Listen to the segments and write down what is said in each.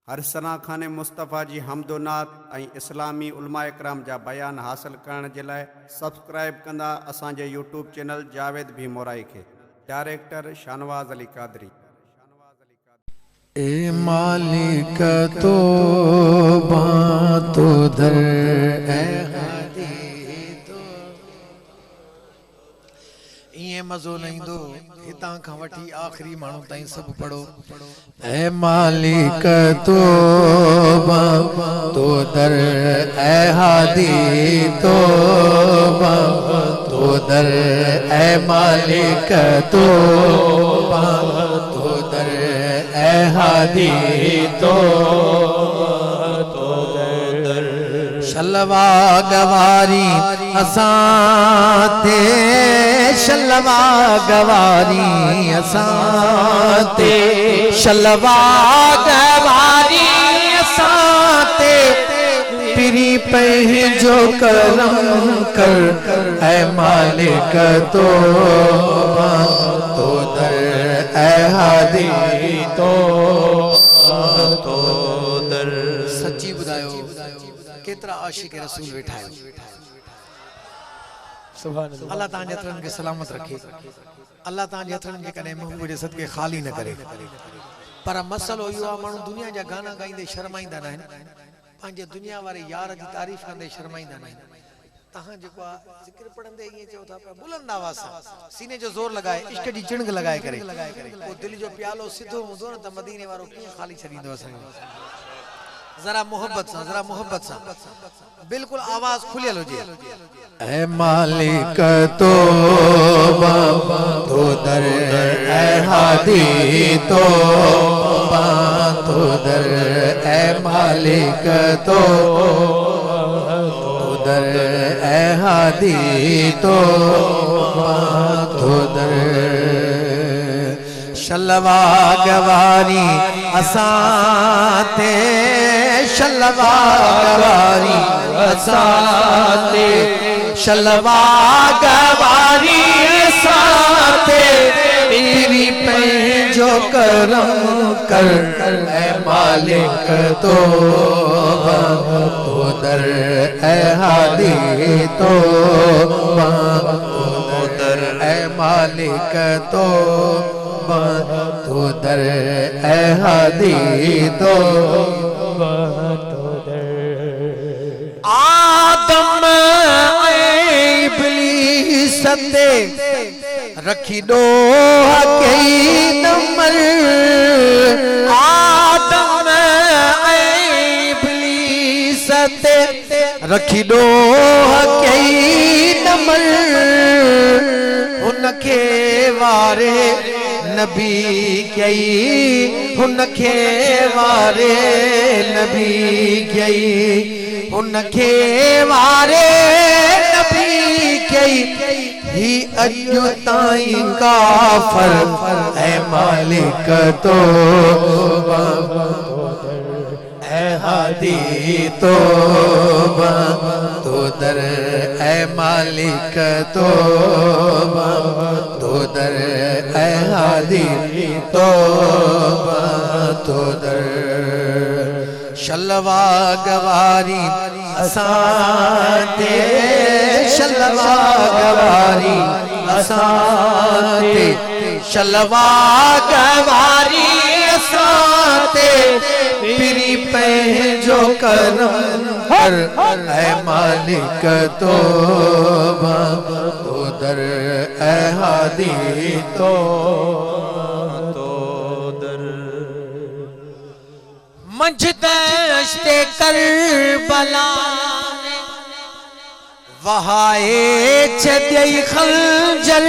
हर सना खाने मुस्तफ़ा जी हमदोनात ऐं इस्लामी उलमा इकराम जा बयान हासिल करण जे लाइ सब्सक्राइब कंदा असांजे यूट्यूब चैनल जावेद भी मोराई खे। डायरेक्टर शानवाज़ अली कादरी। ए मालिक तो बातो दर ए हादी तो ये मज़ो नहीं दो हितां खां वठी आखिरी माण्हू ताईं सब पढ़ो। ए मालिक तो बातो दर ए हादी तो बातो दर ए मालिक तो बातो दर ए हादी तो दर शलवा गवारी असाते शलवा गवारी असाते शलवा गवारी असाते पिरी पंहिंजो करम कर ऐ मालिक तो दर ऐ हादी तो दर। सच्ची बुधायो केतरा आशिक रसूल वेठा है। सुभान अल्लाह। अल्लाह तां जे हथनि खे सलामत रखे। अल्लाह तां जे हथनि खे कॾहिं महबूब जे सदके खाली न करे। पर मसलो इहो आहे माण्हू दुनिया जा गाना गाईंदे शर्माईंदा न आहिनि, पंहिंजे दुनिया वारे यार जी तारीफ़ कंदे शर्माईंदा न आहिनि। तहां जेको आहे ज़िक्र पढ़ंदे ईअं चओ था पिया बुलंद आवाज़ सां सीने जो ज़ोर लॻाए इश्क जी चिणग लॻाए करे पोइ दिलि जो प्यालो सिधो हूंदो न त मदीने वारो कीअं ख़ाली छॾींदो असांखे। जरा मोहब्बत सा बिल्कुल आवाज खुलियल हुजे। ऐ मालिक तो बातो दर ऐ हादी तो बातो दर ऐ मालिक तो दर ऐ हादी तो बातो दर शलवा गवारी असाते शलवा गवारी असाते शलवा गवारी असाते तेरी पंहिंजो करम कर ऐ मालिक तो दर ऐ हादी तो दर ऐ मालिक तो दर ऐ हादी तो आदम इब्लीस ते रखी दो कई नंबर आदम इब्लीस ते रखी दो कई नंबर उनके वारे नबी कई उनके वारे नबी कई उनके वारे नबी कई ही अॼु ताईं काफ़र ऐ मालिक तो ऐ हादी तो दर ऐ मालिक तो दर ऐ हादी तो दर शलवा गवारी असाते शलवा गवारी असाते शलवा गवारी असाते पिरी पंहिंजो करम कर ऐ मालिक तो दर ऐ हादी तो दर। मंझ दश्ते करबला वहाए छॾई खंजर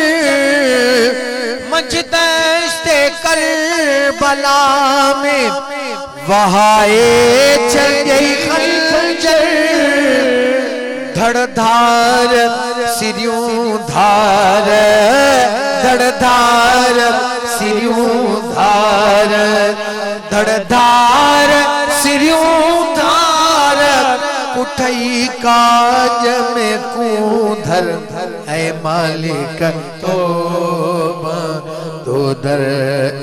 मंझ दश्ते करबला में वहाए छॾई खंजर धड़ धार सिरियूं धार धड़ धार सिरियूं धार धड़ धार सिरियूं धार उठई काज में कूंधर ऐ मालिक तो दर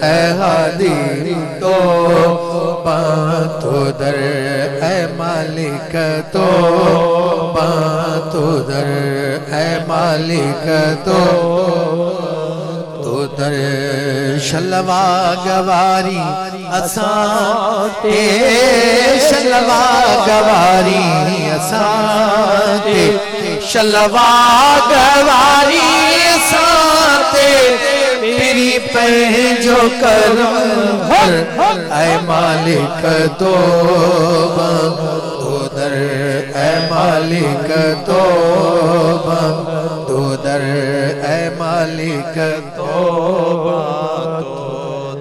ऐ हादी तो तौबा तो दर ऐ मालिक तो दर शलवा गवारी असां ते शलवा गवारी असां ते शलवा गवारी असां ते मेरी पंहिंजो करम भर ऐ मालिक तौबा तो दर ऐ मालिक तौबा तो दर ऐ मालिक तौबा तो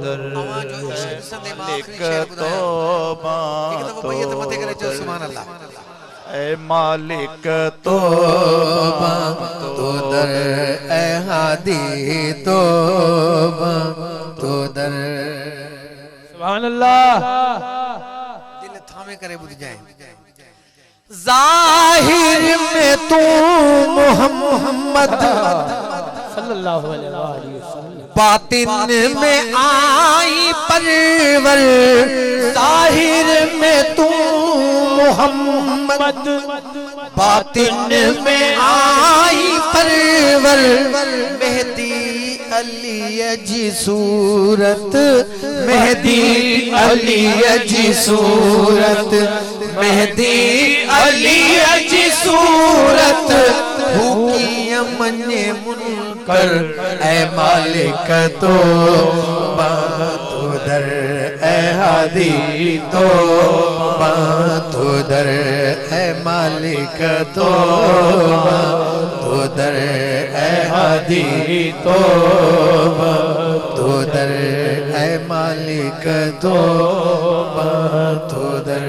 दर मालिक तौबा तो सुभान अल्लाह ऐ मालिक तौबा तो दर ऐ हादी तौबा तो दर सुभान अल्लाह दिल थामे करे बुझ जाए जाहिर में तू मोहम्मद सल्लल्लाहु अलैहि वसल्लम बातिन में आई परवर जाहिर में तू मोहम्मद बातिन में आई परवर मेहदी अली जी सूरत मेहदी अली जी सूरत मेहदी अली जी सूरत भूखी मने मुनकर ऐ मालिक तौबा तो दर ऐ हादी तौबा तो दर ऐ मालिक तौबा तो दर ऐ हादी तौबा तो दर ऐ मालिक तौबा तो दर